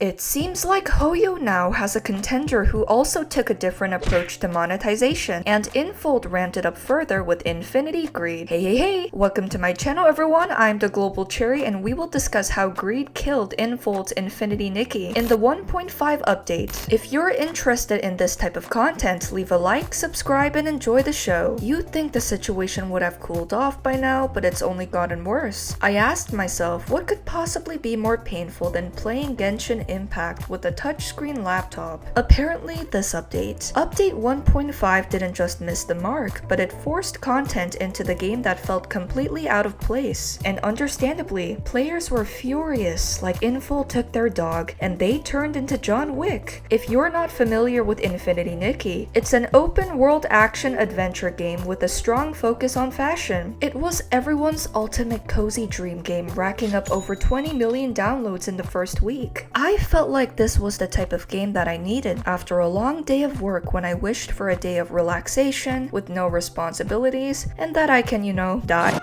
It seems like Hoyo now has a contender who also took a different approach to monetization, and Infold ramped it up further with Infinity Greed. Hey, welcome to my channel everyone, I'm the globalcherry and we will discuss how greed killed Infold's Infinity Nikki in the 1.5 update. If you're interested in this type of content, leave a like, subscribe, and enjoy the show. You'd think the situation would have cooled off by now, but it's only gotten worse. I asked myself, what could possibly be more painful than playing Genshin Impact with a touchscreen laptop? Apparently this update. Update 1.5 didn't just miss the mark, but it forced content into the game that felt completely out of place. And understandably, players were furious, like Infold took their dog and they turned into John Wick. If you're not familiar with Infinity Nikki, it's an open world action adventure game with a strong focus on fashion. It was everyone's ultimate cozy dream game, racking up over 20 million downloads in the first week. I felt like this was the type of game that I needed after a long day of work when I wished for a day of relaxation with no responsibilities and that I can, die.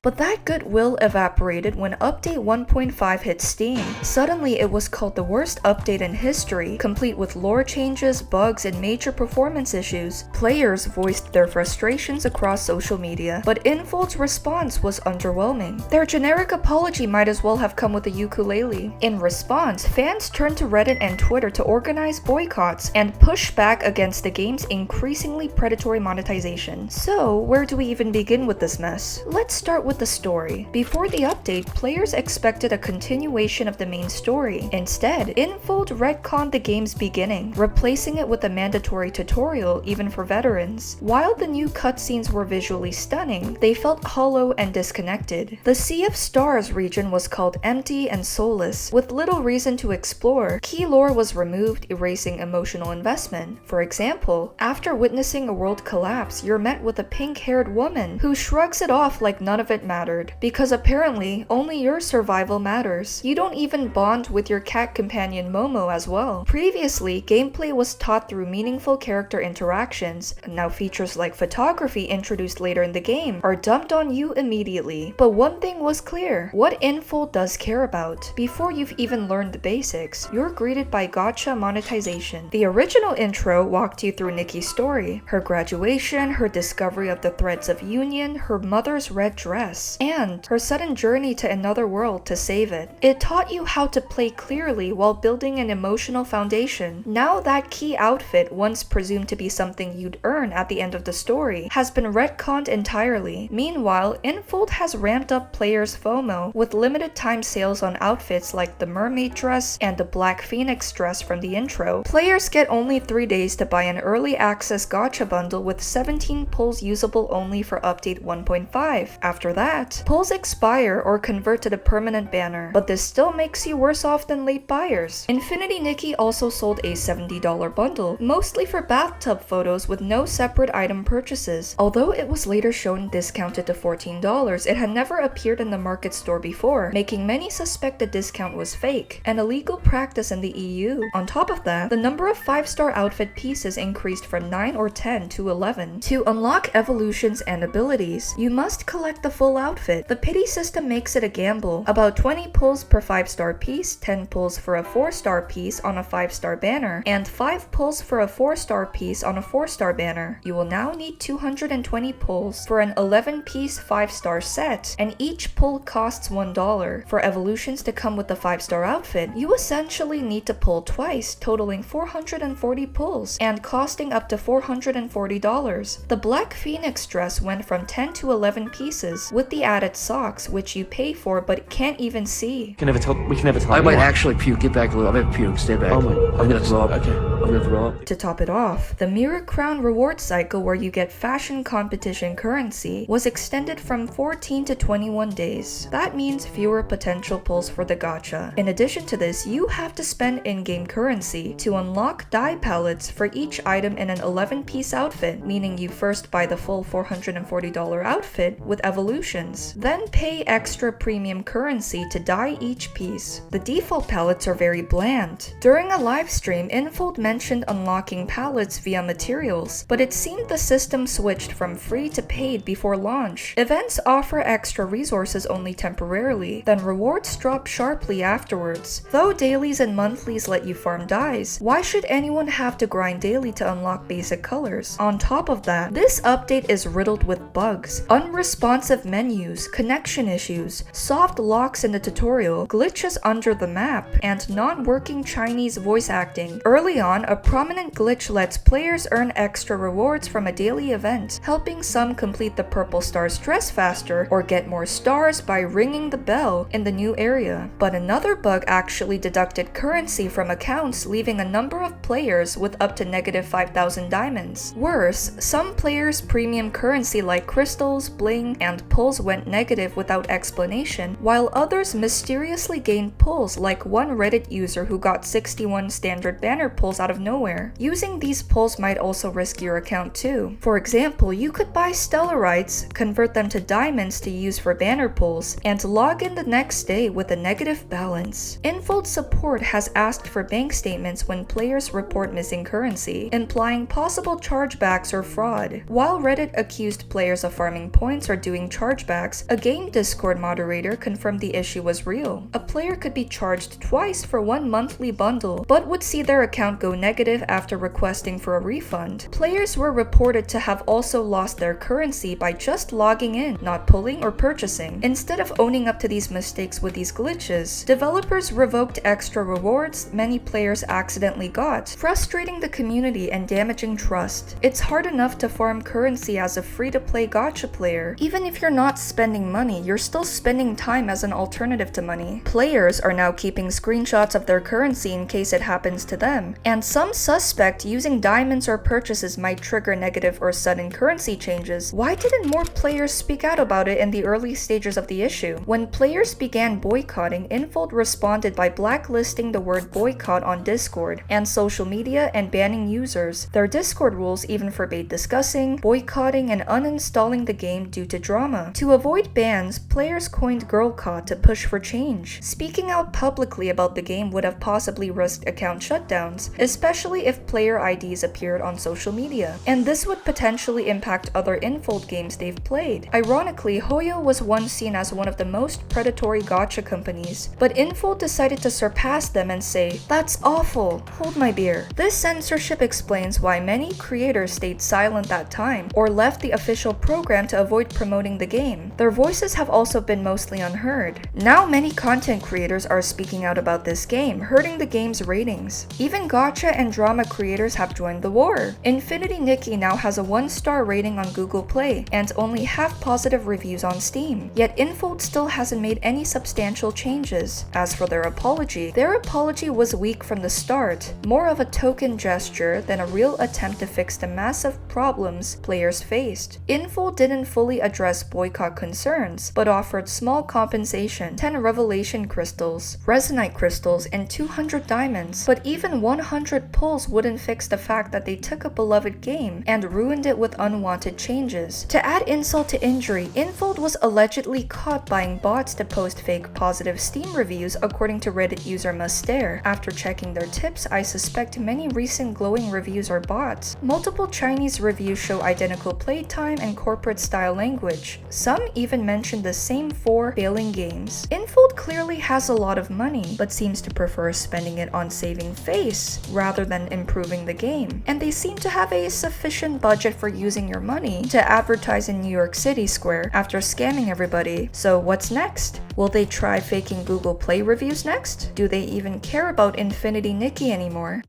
But that goodwill evaporated when Update 1.5 hit Steam. Suddenly, it was called the worst update in history, complete with lore changes, bugs, and major performance issues. Players voiced their frustrations across social media, but Infold's response was underwhelming. Their generic apology might as well have come with a ukulele. In response, fans turned to Reddit and Twitter to organize boycotts and push back against the game's increasingly predatory monetization. So, where do we even begin with this mess? Let's start with the story. Before the update, players expected a continuation of the main story. Instead, Infold retconned the game's beginning, replacing it with a mandatory tutorial even for veterans. While the new cutscenes were visually stunning, they felt hollow and disconnected. The Sea of Stars region was called empty and soulless, with little reason to explore. Key lore was removed, erasing emotional investment. For example, after witnessing a world collapse, you're met with a pink-haired woman who shrugs it off like none of it mattered, because apparently only your survival matters. You don't even bond with your cat companion Momo as well. Previously, gameplay was taught through meaningful character interactions, and now features like photography introduced later in the game are dumped on you immediately. But one thing was clear, what Infold does care about. Before you've even learned the basics, you're greeted by gacha monetization. The original intro walked you through Nikki's story, her graduation, her discovery of the threads of union, her mother's red dress, and her sudden journey to another world to save it. It taught you how to play clearly while building an emotional foundation. Now that key outfit, once presumed to be something you'd earn at the end of the story, has been retconned entirely. Meanwhile, Infold has ramped up players' FOMO with limited time sales on outfits like the mermaid dress and the black phoenix dress from the intro. Players get only 3 days to buy an early access gacha bundle with 17 pulls usable only for update 1.5. After that, pulls expire or convert to the permanent banner, but this still makes you worse off than late buyers. Infinity Nikki also sold a $70 bundle, mostly for bathtub photos with no separate item purchases. Although it was later shown discounted to $14, it had never appeared in the market store before, making many suspect the discount was fake, an illegal practice in the EU. On top of that, the number of 5-star outfit pieces increased from 9 or 10 to 11. To unlock evolutions and abilities, you must collect the full outfit. The pity system makes it a gamble. About 20 pulls per 5-star piece, 10 pulls for a 4-star piece on a 5-star banner, and 5 pulls for a 4-star piece on a 4-star banner. You will now need 220 pulls for an 11-piece 5-star set, and each pull costs $1. For evolutions to come with the 5-star outfit, you essentially need to pull twice, totaling 440 pulls, and costing up to $440. The Black Phoenix dress went from 10 to 11 pieces, with the added socks, which you pay for but can't even see. We can never tell. I might actually puke. Get back a little. I'm gonna puke. Stay back. Oh my. I'm gonna throw up. Okay. I'm gonna throw up. To top it off, the Mirror Crown reward cycle, where you get fashion competition currency, was extended from 14 to 21 days. That means fewer potential pulls for the gacha. In addition to this, you have to spend in-game currency to unlock dye palettes for each item in an 11-piece outfit, meaning you first buy the full $440 outfit with evolutions, then pay extra premium currency to dye each piece. The default palettes are very bland. During a live stream, Infold mentioned mentioned unlocking pallets via materials, but it seemed the system switched from free to paid before launch. Events offer extra resources only temporarily, then rewards drop sharply afterwards. Though dailies and monthlies let you farm dyes, why should anyone have to grind daily to unlock basic colors? On top of that, this update is riddled with bugs, unresponsive menus, connection issues, soft locks in the tutorial, glitches under the map, and non-working Chinese voice acting. Early on, a prominent glitch lets players earn extra rewards from a daily event, helping some complete the purple stars dress faster or get more stars by ringing the bell in the new area. But another bug actually deducted currency from accounts, leaving a number of players with up to negative 5,000 diamonds. Worse, some players' premium currency like crystals, bling, and pulls went negative without explanation, while others mysteriously gained pulls, like one Reddit user who got 61 standard banner pulls out of nowhere. Using these pulls might also risk your account too. For example, you could buy stellarites, convert them to diamonds to use for banner pulls, and log in the next day with a negative balance. Infold support has asked for bank statements when players report missing currency, implying possible chargebacks or fraud. While Reddit accused players of farming points or doing chargebacks, a game Discord moderator confirmed the issue was real. A player could be charged twice for one monthly bundle, but would see their account go negative after requesting for a refund. Players were reported to have also lost their currency by just logging in, not pulling or purchasing. Instead of owning up to these mistakes with these glitches, developers revoked extra rewards many players accidentally got, frustrating the community and damaging trust. It's hard enough to farm currency as a free-to-play gacha player. Even if you're not spending money, you're still spending time as an alternative to money. Players are now keeping screenshots of their currency in case it happens to them, and some suspect using diamonds or purchases might trigger negative or sudden currency changes. Why didn't more players speak out about it in the early stages of the issue? When players began boycotting, Infold responded by blacklisting the word boycott on Discord and social media and banning users. Their Discord rules even forbade discussing, boycotting, and uninstalling the game due to drama. To avoid bans, players coined girlcott to push for change. Speaking out publicly about the game would have possibly risked account shutdowns, especially if player IDs appeared on social media, and this would potentially impact other Infold games they've played. Ironically, Hoyo was once seen as one of the most predatory gacha companies, but Infold decided to surpass them and say, "That's awful, hold my beer." This censorship explains why many creators stayed silent that time, or left the official program to avoid promoting the game. Their voices have also been mostly unheard. Now many content creators are speaking out about this game, hurting the game's ratings. Even gacha and drama creators have joined the war. Infinity Nikki now has a 1-star rating on Google Play, and only half positive reviews on Steam. Yet Infold still hasn't made any substantial changes. As for their apology was weak from the start, more of a token gesture than a real attempt to fix the massive problems players faced. Infold didn't fully address boycott concerns, but offered small compensation, 10 revelation crystals, resonite crystals, and 200 diamonds. But even 100 pulls wouldn't fix the fact that they took a beloved game and ruined it with unwanted changes. To add insult to injury, Infold was allegedly caught buying bots to post fake positive Steam reviews, according to Reddit user Mustair. After checking their tips, I suspect many recent glowing reviews are bots. Multiple Chinese reviews show identical playtime and corporate-style language. Some even mention the same 4 failing games. Infold clearly has a lot of money, but seems to prefer spending it on saving face rather than improving the game. And they seem to have a sufficient budget for using your money to advertise in New York City Square after scamming everybody. So what's next? Will they try faking Google Play reviews next? Do they even care about Infinity Nikki anymore?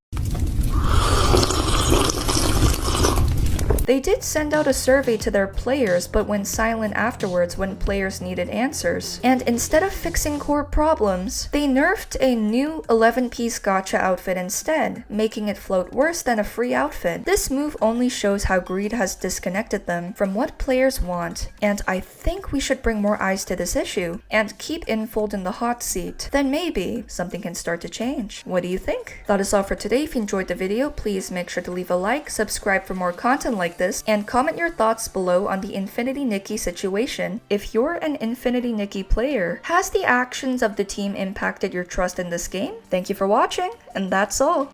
They did send out a survey to their players, but went silent afterwards when players needed answers. And instead of fixing core problems, they nerfed a new 11-piece gacha outfit instead, making it float worse than a free outfit. This move only shows how greed has disconnected them from what players want, and I think we should bring more eyes to this issue and keep Infold in the hot seat. Then maybe something can start to change. What do you think? That is all for today. If you enjoyed the video, please make sure to leave a like, subscribe for more content like this, and comment your thoughts below on the Infinity Nikki situation. If you're an Infinity Nikki player, has the actions of the team impacted your trust in this game? Thank you for watching, and that's all.